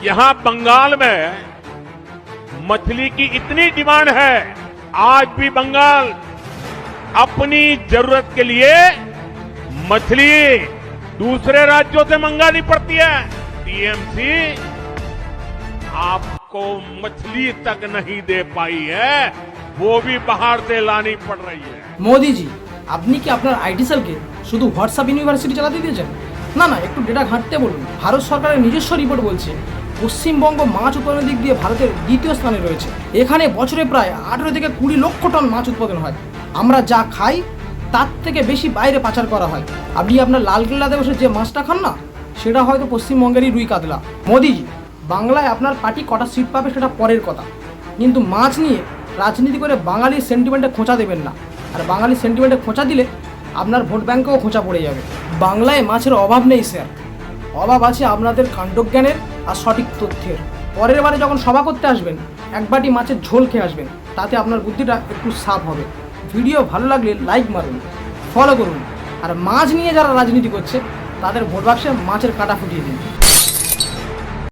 यहाँ बंगाल में मछली की इतनी डिमांड है, आज भी बंगाल अपनी जरूरत के लिए मछली दूसरे राज्यों से मंगानी पड़ती है। टीएमसी आपको मछली तक नहीं दे पाई है, वो भी बाहर से लानी पड़ रही है। মোদি জি, আপনি কি আপনার আইটি সেলকে শুধু হোয়াটসঅ্যাপ ইউনিভার্সিটি চালাতে দিয়েছেন? না না, একটু ডেটা ঘাঁটতে বলুন। ভারত সরকারের নিজস্ব রিপোর্ট বলছে পশ্চিমবঙ্গ মাছ উৎপাদনের দিক দিয়ে ভারতের দ্বিতীয় স্থানে রয়েছে। এখানে বছরে প্রায় 18 থেকে 20 লক্ষ টন মাছ উৎপাদন হয়। আমরা যা খাই তার থেকে বেশি বাইরে পাচার করা হয়। আপনি আপনার লালকেল্লাতে বসে যে মাছটা খান না, সেটা হয়তো পশ্চিমবঙ্গেরই রুই কাতলা। মোদিজি, বাংলায় আপনার পার্টি কটা সিট পাবে সেটা পরের কথা, কিন্তু মাছ নিয়ে রাজনীতি করে বাঙালির সেন্টিমেন্টে খোঁচা দেবেন না। আর বাঙালির সেন্টিমেন্টে খোঁচা দিলে আপনার ভোট ব্যাঙ্কেও খোঁচা পড়ে যাবে। বাংলায় মাছের অভাব নেই স্যার, অভাব আছে আপনাদের কাণ্ডজ্ঞানের আর সঠিক তথ্যের। পরের বারে যখন সভা করতে আসবেন, এক বাটি মাছের ঝোল খেয়ে আসবেন, তাতে আপনার বুদ্ধিটা একটু সাফ হবে। ভিডিও ভালো লাগলে লাইক মারুন, ফলো করুন, আর মাছ নিয়ে যারা রাজনীতি করছে তাদের ভোট বাক্সে মাছের কাঁটা ফুটিয়ে দিন।